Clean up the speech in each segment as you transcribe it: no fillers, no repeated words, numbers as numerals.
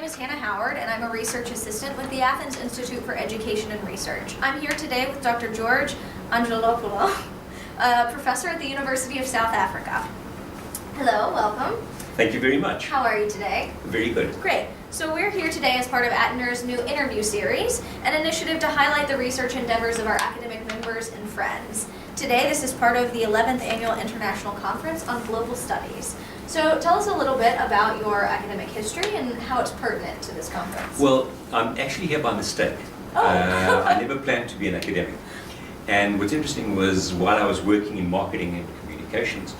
name is Hannah Howard, and I'm a research assistant with the Athens Institute for Education and Research. I'm here today with Dr. George Angelopulo, a professor at the University of South Africa. Hello, welcome. Thank you very much. How are you today? Very good. Great. So we're here today as part of ATNER's new interview series, an initiative to highlight the research endeavors of our academic members and friends. Today, this is part of the 11th Annual International Conference on Global Studies. So tell us a little bit about your academic history and how it's pertinent to this conference. Well, I'm actually here by mistake. Oh. I never planned to be an academic. And what's interesting was while I was working in marketing and communications,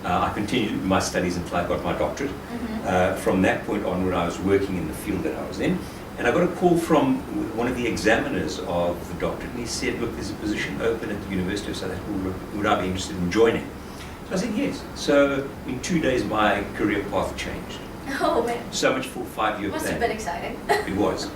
I continued my studies until I got my doctorate. From that point onward, I was working in the field that I was in. And I got a call from one of the examiners of the doctorate, and he said, look, there's a position open at the University of South Africa, would I be interested in joining? So I said yes. So in 2 days, my career path changed. Oh, man. So much for a 5-year plan. Must have been exciting. It was.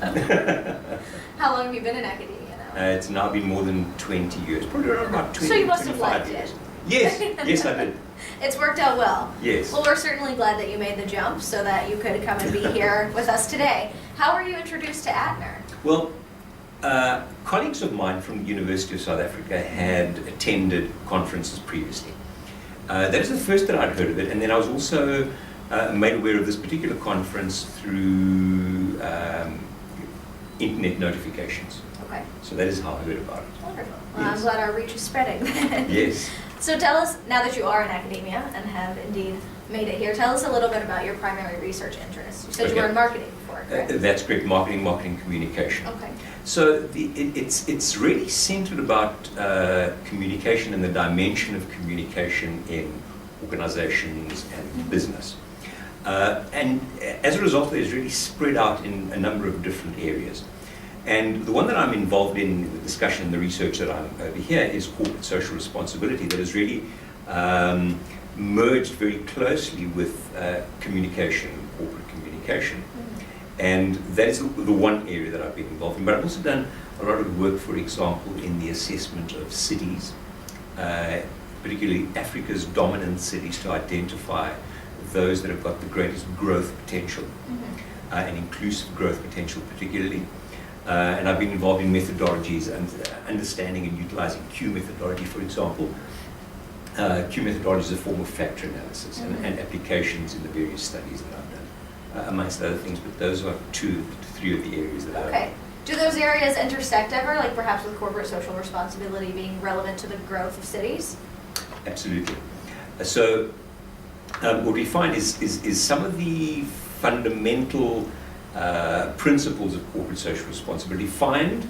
How long have you been in academia now? It's now been more than 20 years, probably around about 20, So you must have 25 liked years. it. Yes, I did. It's worked out well. Yes. Well, we're certainly glad that you made the jump so that you could come and be here with us today. How were you introduced to ATNER? Well, colleagues of mine from the University of South Africa had attended conferences previously. That is the first that I'd heard of it, and then I was also made aware of this particular conference through internet notifications. Okay. So that is how I heard about it. Wonderful. Well, Yes. I'm glad our reach is spreading. Yes. So tell us, now that you are in academia and have indeed made it here, tell us a little bit about your primary research interests. You said you Okay. were in marketing before, correct? That's correct, marketing communication. Okay. So it's really centered about communication and the dimension of communication in organizations and business. And as a result, it's really spread out in a number of different areas. And the one that I'm involved in the discussion and the research that I'm over here is corporate social responsibility that has really merged very closely with communication, corporate communication. And that is the one area that I've been involved in. But I've also done a lot of work, for example, in the assessment of cities, particularly Africa's dominant cities, to identify those that have got the greatest growth potential and inclusive growth potential particularly. And I've been involved in methodologies and understanding and utilizing Q methodology, for example. Q methodology is a form of factor analysis and applications in the various studies that I've done, amongst other things, but those are 2 to 3 of the areas that Okay. Do those areas intersect ever, like perhaps with corporate social responsibility being relevant to the growth of cities? Absolutely. So what we find is some of the fundamental principles of corporate social responsibility find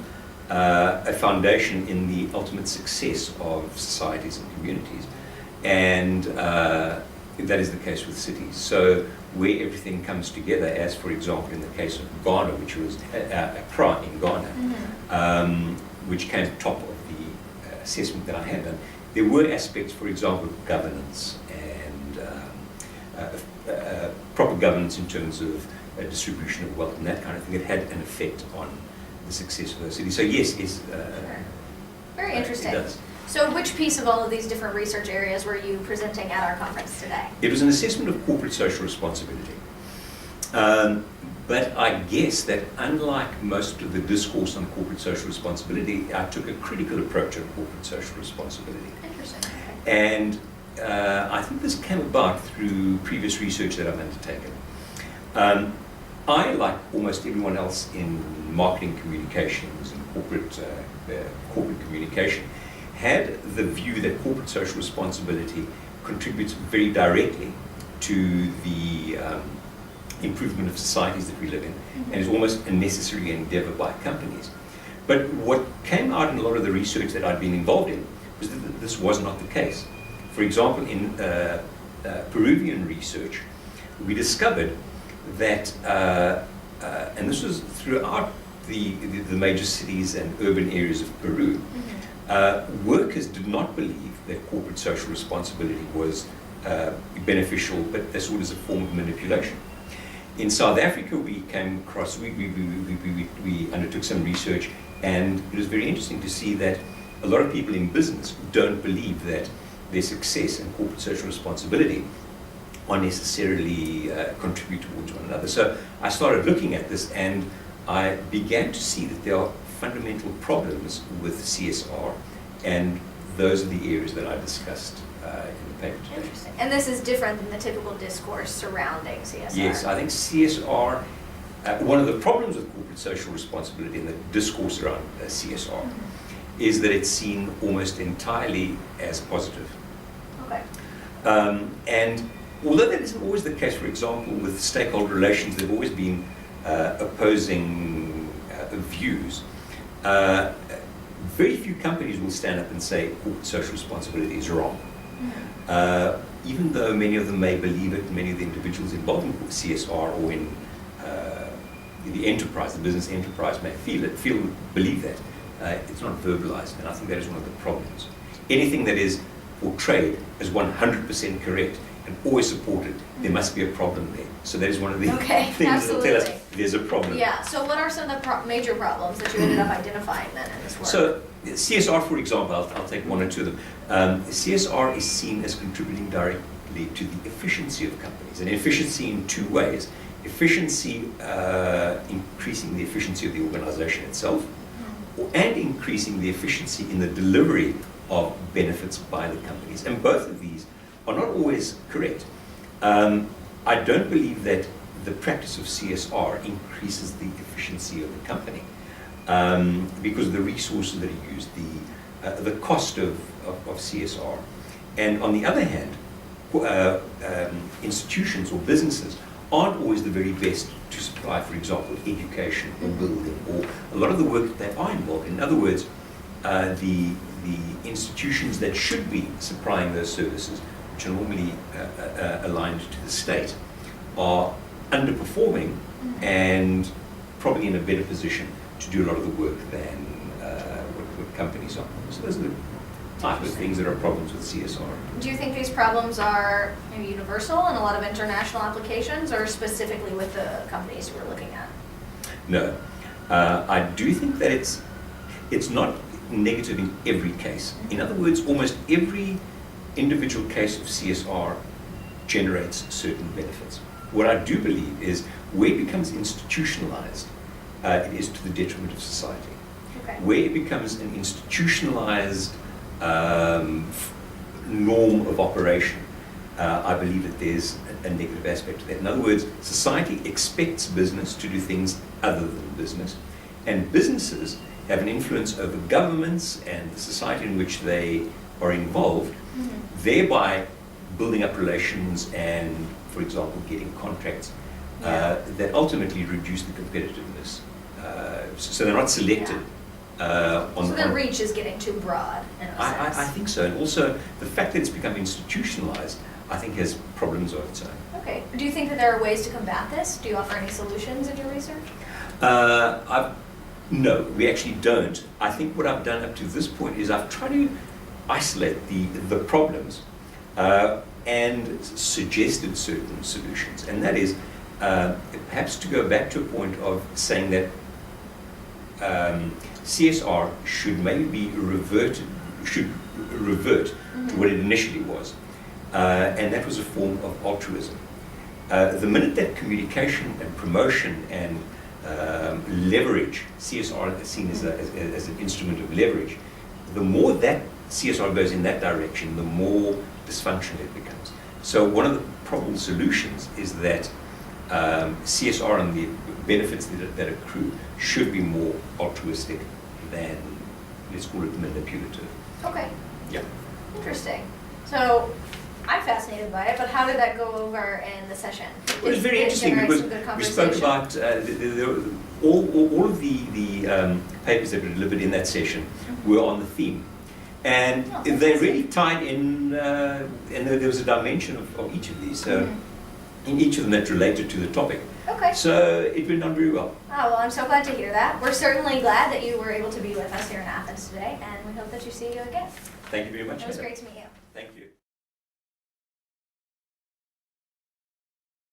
a foundation in the ultimate success of societies and communities, and that is the case with cities. So where everything comes together, as for example in the case of Ghana, which was Accra in Ghana, which came top of the assessment that I had done, there were aspects, for example, of governance and proper governance in terms of distribution of wealth and that kind of thing. It had an effect on the success of those cities. So yes, Very interesting. It does. So which piece of all of these different research areas were you presenting at our conference today? It was an assessment of corporate social responsibility. But I guess that unlike most of the discourse on corporate social responsibility, I took a critical approach on corporate social responsibility. Interesting. Okay. And I think this came about through previous research that I've undertaken. I, like almost everyone else in marketing communications and corporate communication, had the view that corporate social responsibility contributes very directly to the improvement of societies that we live in, and is almost a necessary endeavor by companies. But what came out in a lot of the research that I'd been involved in was that this was not the case. For example, in Peruvian research, we discovered that, and this was throughout the major cities and urban areas of Peru, workers did not believe that corporate social responsibility was beneficial, but they saw it as a form of manipulation. In South Africa, we came across, we undertook some research, and it was very interesting to see that a lot of people in business don't believe that their success and corporate social responsibility or necessarily contribute towards one another. So I started looking at this, and I began to see that there are fundamental problems with CSR, and those are the areas that I discussed in the paper today. Interesting. And this is different than the typical discourse surrounding CSR. Yes, I think CSR, one of the problems with corporate social responsibility and the discourse around CSR is that it's seen almost entirely as positive. Okay. And although that isn't always the case, for example, with stakeholder relations, there have always been opposing views. Very few companies will stand up and say corporate social responsibility is wrong. Even though many of them may believe it, many of the individuals involved in CSR or in the enterprise, the business enterprise, may believe that. It's not verbalized, and I think that is one of the problems. Anything that is portrayed as 100% correct and always supported, there must be a problem there. So that is one of the things that will tell us there's a problem. Yeah, so what are some of the major problems that you ended up identifying then in this work? So CSR, for example, I'll take one or two of them. CSR is seen as contributing directly to the efficiency of companies, and efficiency in two ways. Efficiency, increasing the efficiency of the organization itself, and increasing the efficiency in the delivery of benefits by the companies. And both of these are not always correct. I don't believe that the practice of CSR increases the efficiency of the company because of the resources that are used, the cost of CSR. And on the other hand, institutions or businesses aren't always the very best to supply, for example, education or building or a lot of the work that they are involved in. In other words, the institutions that should be supplying those services, which are normally aligned to the state, are underperforming and probably in a better position to do a lot of the work than what companies are. So those are the type of things that are problems with CSR. Do you think these problems are maybe universal in a lot of international applications, or specifically with the companies we're looking at? No. I do think that it's not negative in every case. In other words, almost every individual case of CSR generates certain benefits. What I do believe is where it becomes institutionalized, it is to the detriment of society. Okay. Where it becomes an institutionalized norm of operation, I believe that there's a negative aspect to that. In other words, society expects business to do things other than business, and businesses have an influence over governments and the society in which they are involved, thereby building up relations and, for example, getting contracts that ultimately reduce the competitiveness. So they're not selected. So the reach is getting too broad, in a sense. I think so. And also, the fact that it's become institutionalized, I think, has problems of its own. Okay. Do you think that there are ways to combat this? Do you offer any solutions in your research? No, we actually don't. I think what I've done up to this point is I've tried to isolate the problems and suggested certain solutions. And that is perhaps to go back to a point of saying that CSR should maybe revert to what it initially was. And that was a form of altruism. The minute that communication and promotion and leverage, CSR is seen as an instrument of leverage, the more that CSR goes in that direction, the more dysfunctional it becomes. So one of the probable solutions is that CSR and the benefits that accrue should be more altruistic than, let's call it, manipulative. Okay. Yeah. Interesting. So I'm fascinated by it, but how did that go over in the session? Well, it was very interesting because we spoke about all of the papers that were delivered in that session were on the theme. And they really tied in, and there was a dimension of each of these. So in each of them that related to the topic. Okay. So it went on very well. Oh, well, I'm so glad to hear that. We're certainly glad that you were able to be with us here in Athens today, and we hope that you see you again. Thank you very much. It was great to meet you. Thank you.